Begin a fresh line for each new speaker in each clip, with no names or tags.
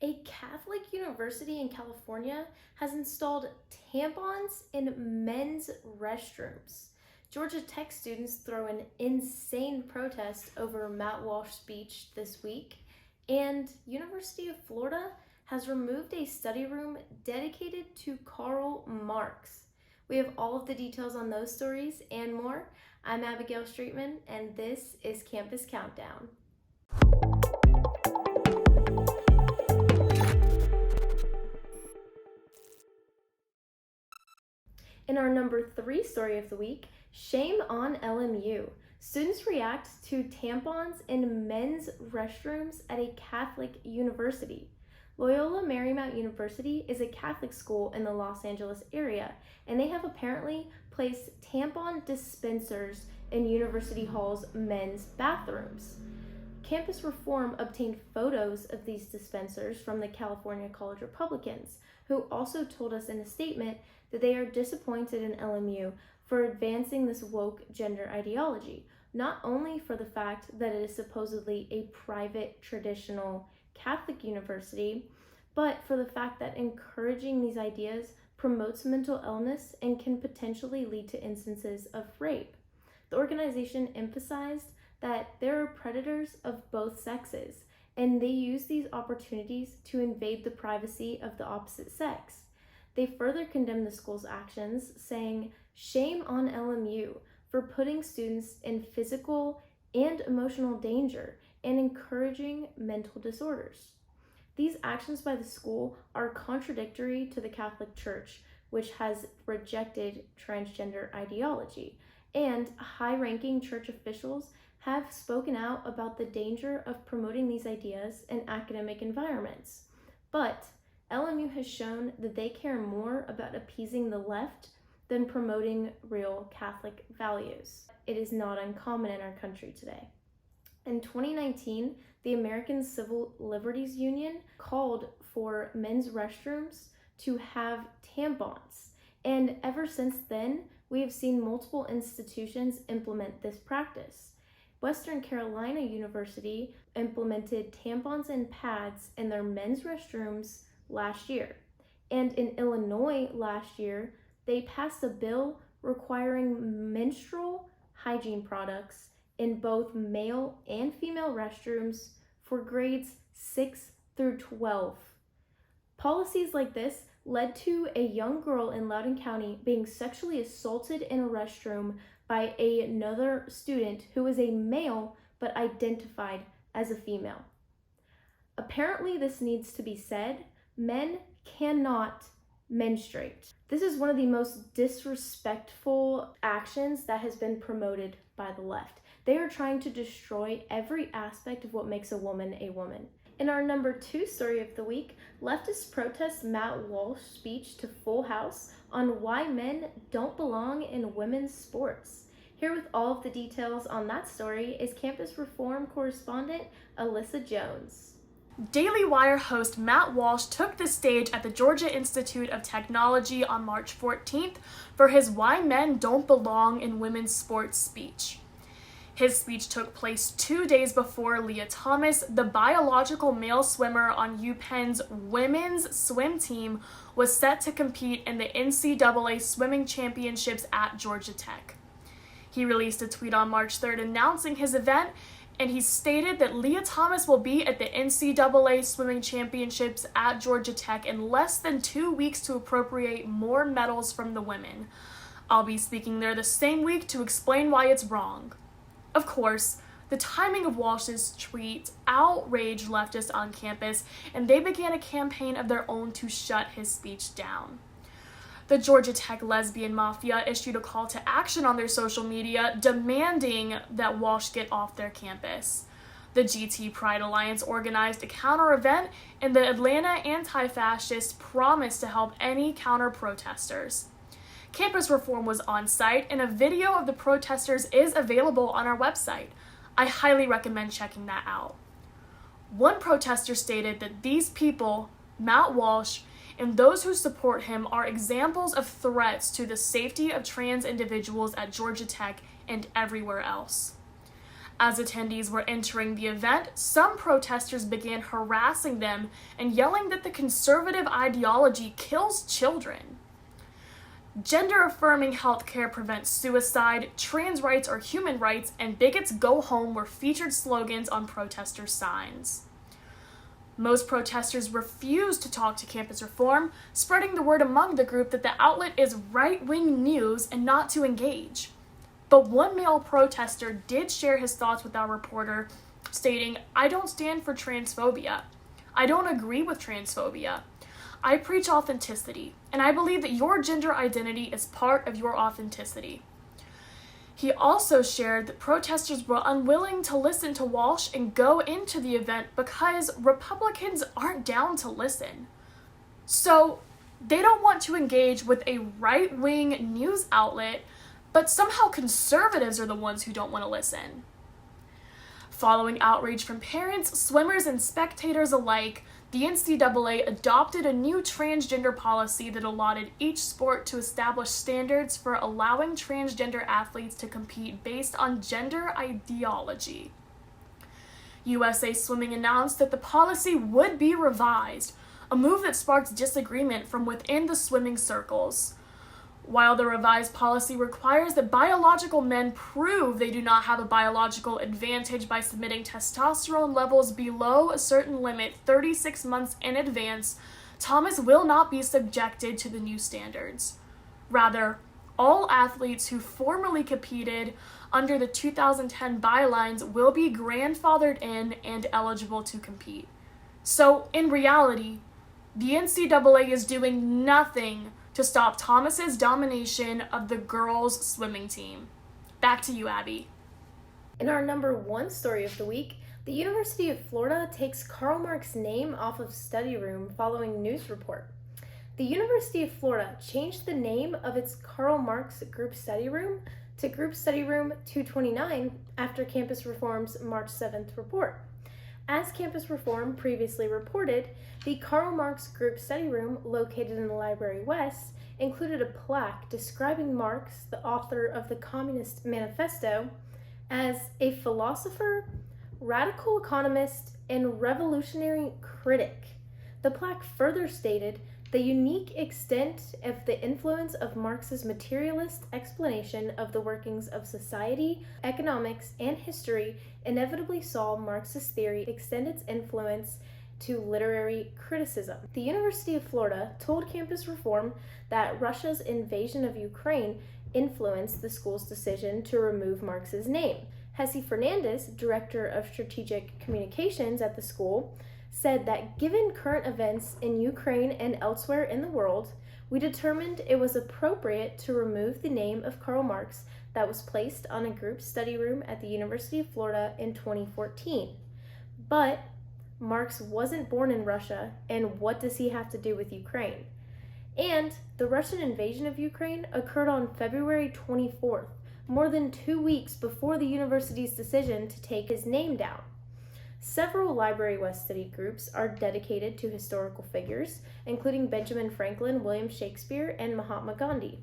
A Catholic university in California has installed tampons in men's restrooms. Georgia Tech students throw an insane protest over Matt Walsh's speech this week, and University of Florida has removed a study room dedicated to Karl Marx. We have all of the details on those stories and more. I'm Abigail Streetman, and this is Campus Countdown. In our number 3 story of the week, shame on LMU. Students react to tampons in men's restrooms at a Catholic university. Loyola Marymount University is a Catholic school in the Los Angeles area, and they have apparently placed tampon dispensers in University Hall's men's bathrooms. Campus Reform obtained photos of these dispensers from the California College Republicans, who also told us in a statement that they are disappointed in LMU for advancing this woke gender ideology, not only for the fact that it is supposedly a private, traditional Catholic university, but for the fact that encouraging these ideas promotes mental illness and can potentially lead to instances of rape. The organization emphasized that there are predators of both sexes, and they use these opportunities to invade the privacy of the opposite sex. They further condemned the school's actions, saying, "Shame on LMU for putting students in physical and emotional danger and encouraging mental disorders." These actions by the school are contradictory to the Catholic Church, which has rejected transgender ideology, and high-ranking church officials have spoken out about the danger of promoting these ideas in academic environments. But LMU has shown that they care more about appeasing the left than promoting real Catholic values. It is not uncommon in our country today. In 2019, the American Civil Liberties Union called for men's restrooms to have tampons, and ever since then, we have seen multiple institutions implement this practice. Western Carolina University implemented tampons and pads in their men's restrooms last year. And in Illinois last year, they passed a bill requiring menstrual hygiene products in both male and female restrooms for grades 6 through 12. Policies like this led to a young girl in Loudoun County being sexually assaulted in a restroom by another student who was a male but identified as a female. Apparently, this needs to be said. Men cannot menstruate. This is one of the most disrespectful actions that has been promoted by the left. They are trying to destroy every aspect of what makes a woman a woman. In our number 2 story of the week, leftists protest Matt Walsh's speech to Full House on why men don't belong in women's sports. Here with all of the details on that story is Campus Reform correspondent Alyssa Jones.
Daily Wire host Matt Walsh took the stage at the Georgia Institute of Technology on March 14th for his Why Men Don't Belong in Women's Sports speech. His speech took place 2 days before Lia Thomas, the biological male swimmer on UPenn's women's swim team, was set to compete in the NCAA swimming championships at Georgia Tech. He released a tweet on March 3rd announcing his event, and he stated that Lia Thomas will be at the NCAA swimming championships at Georgia Tech in less than 2 weeks to appropriate more medals from the women. I'll be speaking there the same week to explain why it's wrong. Of course, the timing of Walsh's tweet outraged leftists on campus, and they began a campaign of their own to shut his speech down. The Georgia Tech lesbian mafia issued a call to action on their social media demanding that Walsh get off their campus. The GT Pride Alliance organized a counter event, and the Atlanta anti-fascists promised to help any counter protesters. Campus Reform was on site, and a video of the protesters is available on our website. I highly recommend checking that out. One protester stated that these people, Matt Walsh, and those who support him are examples of threats to the safety of trans individuals at Georgia Tech and everywhere else. As attendees were entering the event, some protesters began harassing them and yelling that the conservative ideology kills children. Gender-affirming healthcare prevents suicide, trans rights are human rights, and bigots go home were featured slogans on protester signs. Most protesters refused to talk to Campus Reform, spreading the word among the group that the outlet is right-wing news and not to engage. But one male protester did share his thoughts with our reporter, stating, "I don't stand for transphobia. I don't agree with transphobia. I preach authenticity, and I believe that your gender identity is part of your authenticity." He also shared that protesters were unwilling to listen to Walsh and go into the event because Republicans aren't down to listen. So they don't want to engage with a right-wing news outlet, but somehow conservatives are the ones who don't want to listen. Following outrage from parents, swimmers, and spectators alike, the NCAA adopted a new transgender policy that allotted each sport to establish standards for allowing transgender athletes to compete based on gender ideology. USA Swimming announced that the policy would be revised, a move that sparked disagreement from within the swimming circles. While the revised policy requires that biological men prove they do not have a biological advantage by submitting testosterone levels below a certain limit 36 months in advance, Thomas will not be subjected to the new standards. Rather, all athletes who formerly competed under the 2010 bylines will be grandfathered in and eligible to compete. So, in reality, the NCAA is doing nothing to stop Thomas's domination of the girls' swimming team. Back to you, Abby.
In our number 1 story of the week, the University of Florida takes Karl Marx's name off of study room following news report. The University of Florida changed the name of its Karl Marx Group Study Room to Group Study Room 229 after Campus Reform's March 7th report. As Campus Reform previously reported, the Karl Marx Group Study Room, located in the Library West, included a plaque describing Marx, the author of the Communist Manifesto, as a philosopher, radical economist, and revolutionary critic. The plaque further stated the unique extent of the influence of Marx's materialist explanation of the workings of society, economics, and history inevitably saw Marx's theory extend its influence to literary criticism. The University of Florida told Campus Reform that Russia's invasion of Ukraine influenced the school's decision to remove Marx's name. Hesse Fernandez, director of strategic communications at the school, said that given current events in Ukraine and elsewhere in the world, we determined it was appropriate to remove the name of Karl Marx that was placed on a group study room at the University of Florida in 2014. But Marx wasn't born in Russia, and what does he have to do with Ukraine? And the Russian invasion of Ukraine occurred on February 24th, more than 2 weeks before the university's decision to take his name down. Several Library West study groups are dedicated to historical figures, including Benjamin Franklin, William Shakespeare, and Mahatma Gandhi.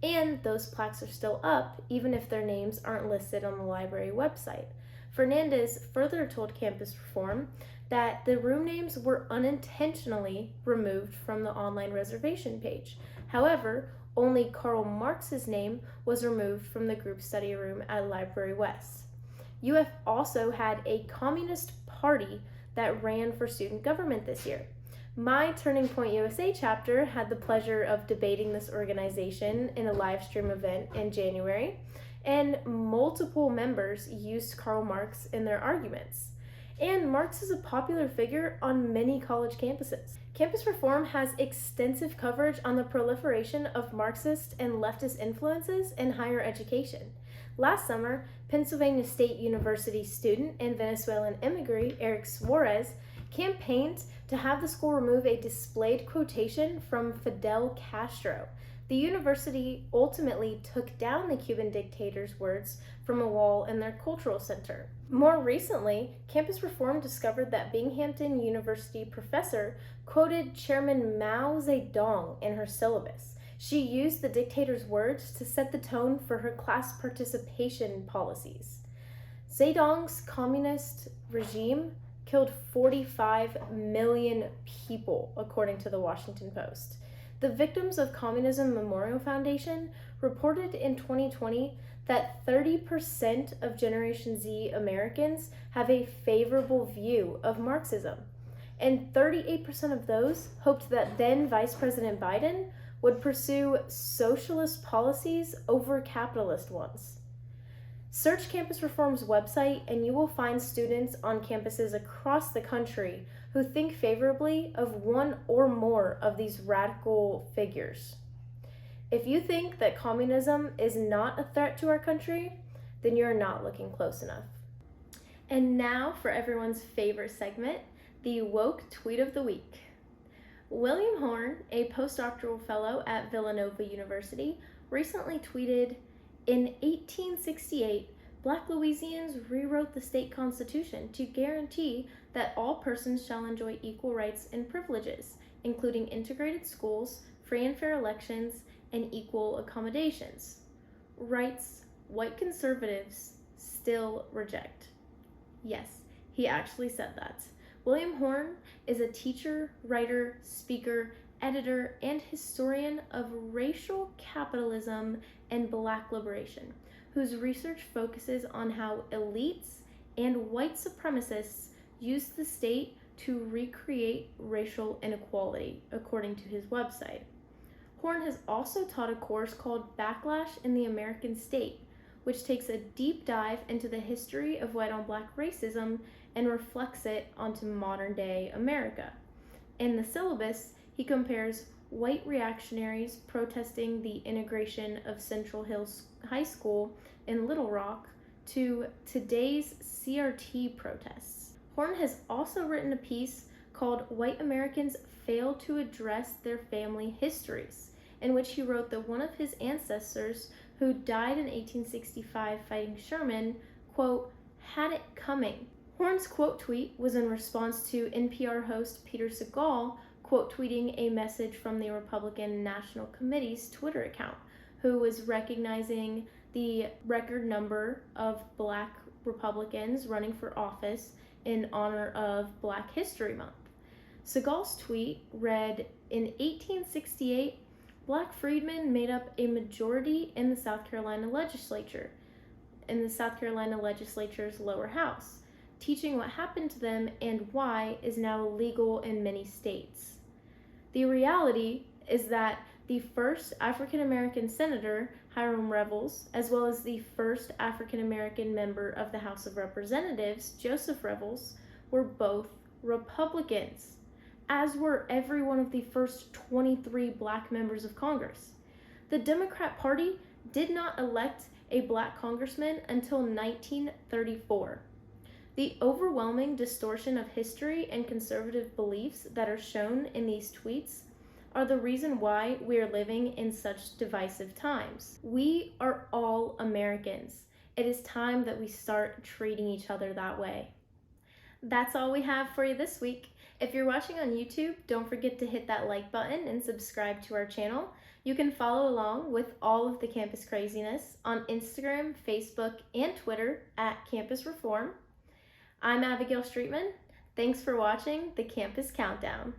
And those plaques are still up, even if their names aren't listed on the library website. Fernandez further told Campus Reform that the room names were unintentionally removed from the online reservation page. However, only Karl Marx's name was removed from the group study room at Library West. UF also had a Communist Party that ran for student government this year. My Turning Point USA chapter had the pleasure of debating this organization in a live stream event in January, and multiple members used Karl Marx in their arguments. And Marx is a popular figure on many college campuses. Campus Reform has extensive coverage on the proliferation of Marxist and leftist influences in higher education. Last summer, Pennsylvania State University student and Venezuelan immigrant Eric Suarez campaigned to have the school remove a displayed quotation from Fidel Castro. The university ultimately took down the Cuban dictator's words from a wall in their cultural center. More recently, Campus Reform discovered that Binghamton University professor quoted Chairman Mao Zedong in her syllabus. She used the dictator's words to set the tone for her class participation policies. Zedong's communist regime killed 45 million people, according to the Washington Post. The Victims of Communism Memorial Foundation reported in 2020 that 30% of Generation Z Americans have a favorable view of Marxism, and 38% of those hoped that then Vice President Biden would pursue socialist policies over capitalist ones. Search Campus Reform's website and you will find students on campuses across the country who think favorably of one or more of these radical figures. If you think that communism is not a threat to our country, then you're not looking close enough. And now for everyone's favorite segment, the Woke Tweet of the Week. William Horne, a postdoctoral fellow at Villanova University, recently tweeted, "In 1868, Black Louisians rewrote the state constitution to guarantee that all persons shall enjoy equal rights and privileges, including integrated schools, free and fair elections, and equal accommodations. Rights white conservatives still reject." Yes, he actually said that. William Horne is a teacher, writer, speaker, editor, and historian of racial capitalism and Black liberation, whose research focuses on how elites and white supremacists use the state to recreate racial inequality, according to his website. Horne has also taught a course called Backlash in the American State, which takes a deep dive into the history of white-on-black racism and reflects it onto modern-day America. In the syllabus, he compares white reactionaries protesting the integration of Central Hills High School in Little Rock to today's CRT protests. Horne has also written a piece called "White Americans Fail to Address Their Family Histories," in which he wrote that one of his ancestors, who died in 1865 fighting Sherman, quote, "had it coming." Horne's quote tweet was in response to NPR host Peter Sagal quote tweeting a message from the Republican National Committee's Twitter account, who was recognizing the record number of Black Republicans running for office in honor of Black History Month. Sagal's tweet read, "In 1868, Black freedmen made up a majority in the South Carolina legislature's lower house. Teaching what happened to them and why is now illegal in many states. The reality is that the first African American senator, Hiram Revels, as well as the first African American member of the House of Representatives, Joseph Revels, were both Republicans, as were every one of the first 23 Black members of Congress. The Democrat Party did not elect a Black congressman until 1934. The overwhelming distortion of history and conservative beliefs that are shown in these tweets are the reason why we are living in such divisive times. We are all Americans. It is time that we start treating each other that way." That's all we have for you this week. If you're watching on YouTube, don't forget to hit that like button and subscribe to our channel. You can follow along with all of the campus craziness on Instagram, Facebook, and Twitter at Campus Reform. I'm Abigail Streetman. Thanks for watching the Campus Countdown.